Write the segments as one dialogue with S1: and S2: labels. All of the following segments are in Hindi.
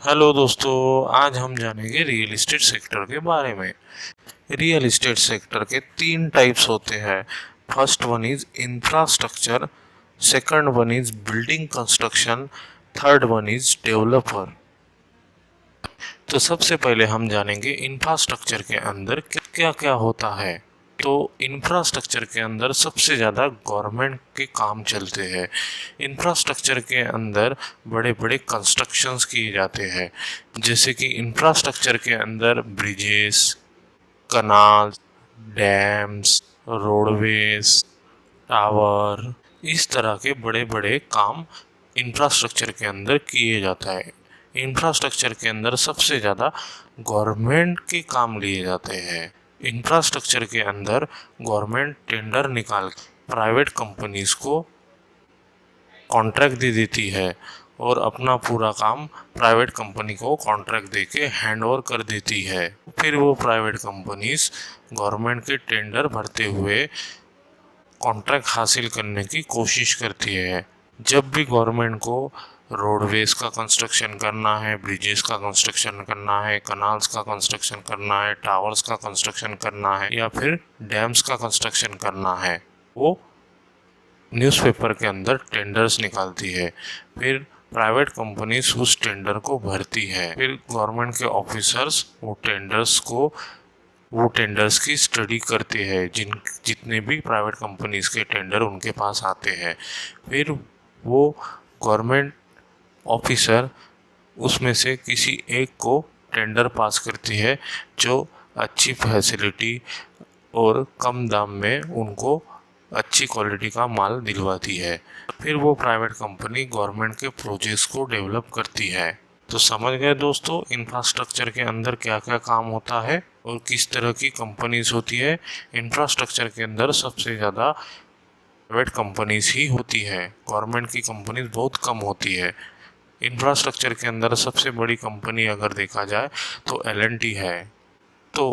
S1: हेलो दोस्तों, आज हम जानेंगे रियल एस्टेट सेक्टर के बारे में। रियल एस्टेट सेक्टर के तीन टाइप्स होते हैं। First one is infrastructure, second one is building construction, third one is developer. तो सबसे पहले हम जानेंगे इंफ्रास्ट्रक्चर के अंदर क्या क्या होता है। तो इंफ्रास्ट्रक्चर के अंदर सबसे ज़्यादा गवर्नमेंट के काम चलते हैं। इंफ्रास्ट्रक्चर के अंदर बड़े बड़े कंस्ट्रक्शंस किए जाते हैं, जैसे कि इंफ्रास्ट्रक्चर के अंदर ब्रिजेस, कनाल, डैम्स, रोडवेज, टावर, इस तरह के बड़े बड़े काम इंफ्रास्ट्रक्चर के अंदर किए जाता है। इंफ्रास्ट्रक्चर के अंदर सबसे ज़्यादा गवर्नमेंट के काम लिए जाते हैं। इंफ्रास्ट्रक्चर के अंदर गवर्नमेंट टेंडर निकाल प्राइवेट कंपनीज को कॉन्ट्रैक्ट दे देती है और अपना पूरा काम प्राइवेट कंपनी को कॉन्ट्रैक्ट देके हैंड ओवर कर देती है। फिर वो प्राइवेट कंपनीज गवर्नमेंट के टेंडर भरते हुए कॉन्ट्रैक्ट हासिल करने की कोशिश करती है। जब भी गवर्नमेंट को रोडवेज का कंस्ट्रक्शन करना है, ब्रिजेस का कंस्ट्रक्शन करना है, कनाल्स का कंस्ट्रक्शन करना है, टावर्स का कंस्ट्रक्शन करना है या फिर डैम्स का कंस्ट्रक्शन करना है, वो न्यूज़पेपर के अंदर टेंडर्स निकालती है। फिर प्राइवेट कंपनीज उस टेंडर को भरती है। फिर गवर्नमेंट के ऑफिसर्स वो टेंडर्स की स्टडी करते हैं। जितने भी प्राइवेट कंपनीज के टेंडर उनके पास आते हैं, फिर वो गवर्नमेंट ऑफिसर उसमें से किसी एक को टेंडर पास करती है जो अच्छी फैसिलिटी और कम दाम में उनको अच्छी क्वालिटी का माल दिलवाती है। फिर वो प्राइवेट कंपनी गवर्नमेंट के प्रोजेक्ट्स को डेवलप करती है। तो समझ गए दोस्तों, इंफ्रास्ट्रक्चर के अंदर क्या क्या काम होता है और किस तरह की कंपनीज होती है। इंफ्रास्ट्रक्चर के अंदर सबसे ज़्यादा प्राइवेट कंपनीज ही होती है, गवर्नमेंट की कंपनीज बहुत कम होती है। इंफ्रास्ट्रक्चर के अंदर सबसे बड़ी कंपनी अगर देखा जाए तो L&T है। तो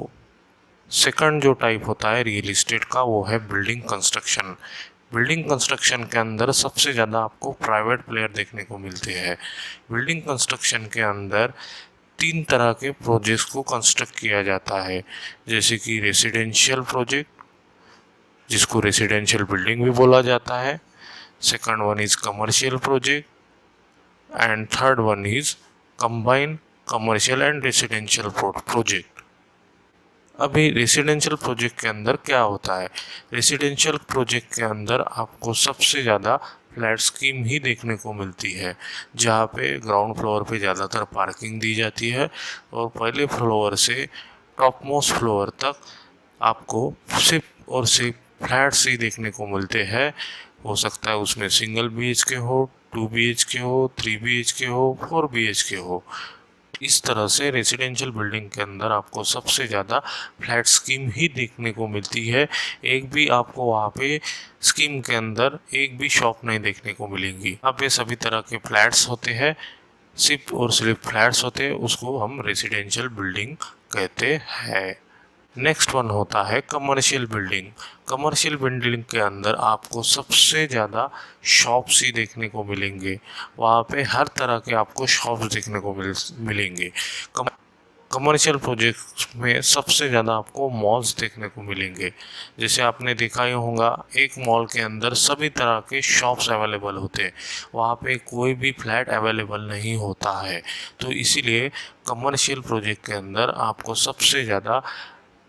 S1: सेकंड जो टाइप होता है रियल एस्टेट का, वो है बिल्डिंग कंस्ट्रक्शन। बिल्डिंग कंस्ट्रक्शन के अंदर सबसे ज़्यादा आपको प्राइवेट प्लेयर देखने को मिलते हैं। बिल्डिंग कंस्ट्रक्शन के अंदर तीन तरह के प्रोजेक्ट्स को कंस्ट्रक्ट किया जाता है, जैसे कि रेसिडेंशियल प्रोजेक्ट, जिसको रेसिडेंशियल बिल्डिंग भी बोला जाता है। Second one is commercial project and third one is combined commercial and residential project. अभी रेसिडेंशियल प्रोजेक्ट के अंदर क्या होता है? रेसिडेंशियल प्रोजेक्ट के अंदर आपको सबसे ज़्यादा फ्लैट स्कीम ही देखने को मिलती है, जहाँ पे ग्राउंड फ्लोर पे ज़्यादातर पार्किंग दी जाती है और पहले फ्लोर से टॉप मोस्ट फ्लोर तक आपको सिर्फ और सिर्फ फ्लैट्स ही देखने को मिलते हैं। हो सकता है उसमें सिंगल BHK हो, 2 BHK हो, 3 BHK हो, 4 BHK हो। इस तरह से रेजिडेंशियल बिल्डिंग के अंदर आपको सबसे ज़्यादा फ्लैट स्कीम ही देखने को मिलती है। एक भी आपको वहाँ पे स्कीम के अंदर एक भी शॉप नहीं देखने को मिलेंगी। यहाँ पे सभी तरह के फ्लैट्स होते हैं, सिर्फ और सिर्फ फ्लैट्स होते हैं, उसको हम रेजिडेंशियल बिल्डिंग कहते हैं। नेक्स्ट वन होता है कमर्शियल बिल्डिंग। कमर्शियल बिल्डिंग के अंदर आपको सबसे ज़्यादा शॉप्स ही देखने को मिलेंगे। वहाँ पे हर तरह के आपको शॉप्स देखने को मिलेंगे। कमर्शियल प्रोजेक्ट्स में सबसे ज़्यादा आपको मॉल्स देखने को मिलेंगे। जैसे आपने देखा ही होगा, एक मॉल के अंदर सभी तरह के शॉप्स अवेलेबल होते हैं, वहाँ पे कोई भी फ्लैट अवेलेबल नहीं होता है। तो इसीलिए कमर्शियल प्रोजेक्ट के अंदर आपको सबसे ज़्यादा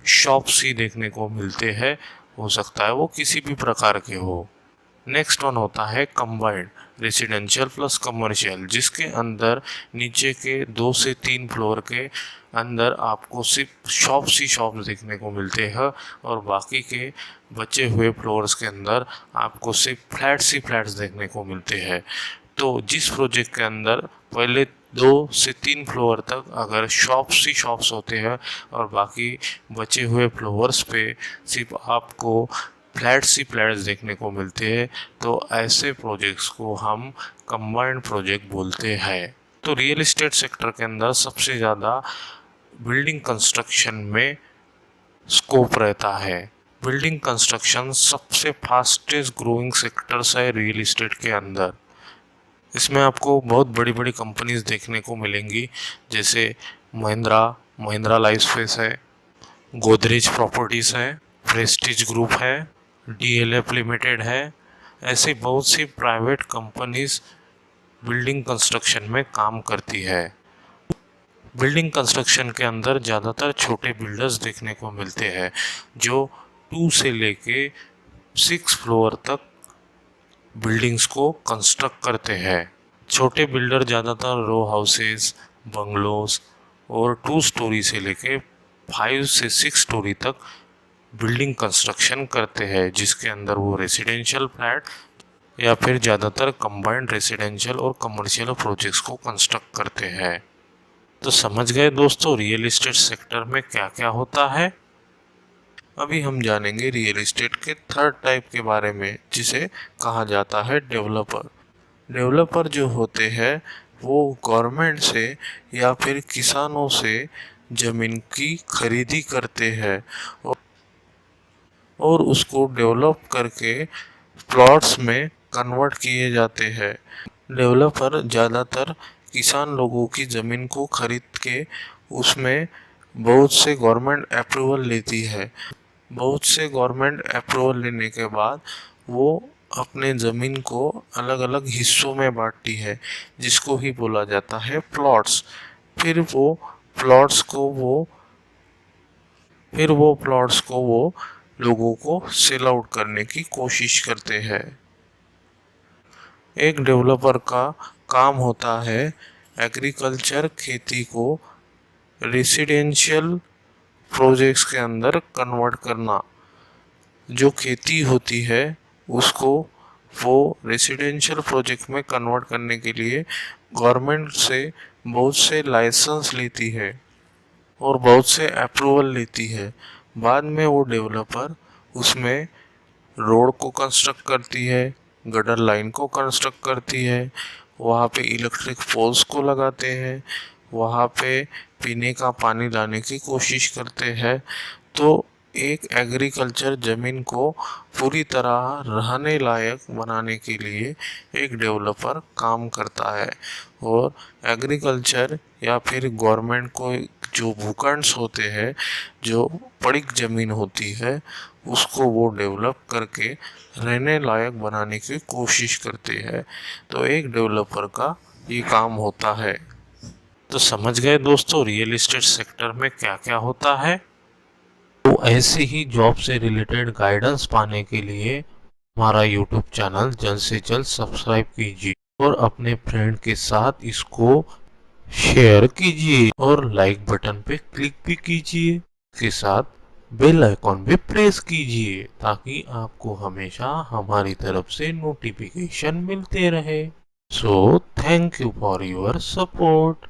S1: शॉप्स ही देखने को मिलते हैं। हो सकता है वो किसी भी प्रकार के हो। नेक्स्ट वन होता है कंबाइंड रेसिडेंशियल प्लस कमर्शियल, जिसके अंदर नीचे के 2 से 3 फ्लोर के अंदर आपको सिर्फ शॉप्स ही शॉप्स देखने को मिलते हैं और बाकी के बचे हुए फ्लोर्स के अंदर आपको सिर्फ फ्लैट्स ही फ्लैट्स देखने को मिलते हैं। तो जिस प्रोजेक्ट के अंदर पहले 2 से 3 फ्लोर तक अगर शॉप्स ही शॉप्स होते हैं और बाकी बचे हुए फ्लोर्स पे सिर्फ आपको फ्लैट्स ही फ्लैट्स देखने को मिलते हैं, तो ऐसे प्रोजेक्ट्स को हम कंबाइंड प्रोजेक्ट बोलते हैं। तो रियल एस्टेट सेक्टर के अंदर सबसे ज़्यादा बिल्डिंग कंस्ट्रक्शन में स्कोप रहता है। बिल्डिंग कंस्ट्रक्शन सबसे फास्टेस्ट ग्रोइंग सेक्टर्स है रियल एस्टेट के अंदर। इसमें आपको बहुत बड़ी बड़ी कंपनीज देखने को मिलेंगी, जैसे महिंद्रा लाइफस्पेस है, गोदरेज प्रॉपर्टीज है, प्रेस्टीज ग्रुप है, डीएलएफ लिमिटेड है। ऐसी बहुत सी प्राइवेट कंपनीज बिल्डिंग कंस्ट्रक्शन में काम करती है। बिल्डिंग कंस्ट्रक्शन के अंदर ज़्यादातर छोटे बिल्डर्स देखने को मिलते हैं, जो 2 से लेके 6 फ्लोर तक बिल्डिंग्स को कंस्ट्रक्ट करते हैं। छोटे बिल्डर ज़्यादातर रो हाउसेस, बंगलोज और 2 स्टोरी से लेके 5 से 6 स्टोरी तक बिल्डिंग कंस्ट्रक्शन करते हैं, जिसके अंदर वो रेसिडेंशियल फ्लैट या फिर ज़्यादातर कंबाइंड रेसिडेंशियल और कमर्शियल प्रोजेक्ट्स को कंस्ट्रक्ट करते हैं। तो समझ गए दोस्तों रियल एस्टेट सेक्टर में क्या क्या होता है। अभी हम जानेंगे रियल एस्टेट के थर्ड टाइप के बारे में, जिसे कहा जाता है डेवलपर। डेवलपर जो होते हैं वो गवर्नमेंट से या फिर किसानों से ज़मीन की खरीदी करते हैं और उसको डेवलप करके प्लॉट्स में कन्वर्ट किए जाते हैं। डेवलपर ज़्यादातर किसान लोगों की ज़मीन को खरीद के उसमें बहुत से गवर्नमेंट अप्रूवल लेती है। बहुत से गवर्नमेंट अप्रूवल लेने के बाद वो अपने ज़मीन को अलग अलग हिस्सों में बांटती है, जिसको ही बोला जाता है प्लॉट्स। फिर वो प्लॉट्स को वो लोगों को सेल आउट करने की कोशिश करते हैं। एक डेवलपर का काम होता है एग्रीकल्चर खेती को रेसिडेंशियल प्रोजेक्ट्स के अंदर कन्वर्ट करना। जो खेती होती है उसको वो रेसिडेंशियल प्रोजेक्ट में कन्वर्ट करने के लिए गवर्नमेंट से बहुत से लाइसेंस लेती है और बहुत से अप्रूवल लेती है। बाद में वो डेवलपर उसमें रोड को कंस्ट्रक्ट करती है, गटर लाइन को कंस्ट्रक्ट करती है, वहाँ पे इलेक्ट्रिक पोल्स को लगाते हैं, वहाँ पे पीने का पानी लाने की कोशिश करते हैं। तो एक एग्रीकल्चर ज़मीन को पूरी तरह रहने लायक बनाने के लिए एक डेवलपर काम करता है। और एग्रीकल्चर या फिर गवर्नमेंट को जो भूखंड्स होते हैं, जो पड़िक ज़मीन होती है, उसको वो डेवलप करके रहने लायक बनाने की कोशिश करते हैं। तो एक डेवलपर का ये काम होता है। तो समझ गए दोस्तों रियल एस्टेट सेक्टर में क्या क्या होता है। तो ऐसे ही जॉब से रिलेटेड गाइडेंस पाने के लिए हमारा यूट्यूब चैनल जल्द से जल्द सब्सक्राइब कीजिए और अपने फ्रेंड के साथ इसको शेयर कीजिए और लाइक बटन पे क्लिक भी कीजिए। इसके साथ बेल आइकॉन भी प्रेस कीजिए ताकि आपको हमेशा हमारी तरफ से नोटिफिकेशन मिलते रहे। So thank you for your support.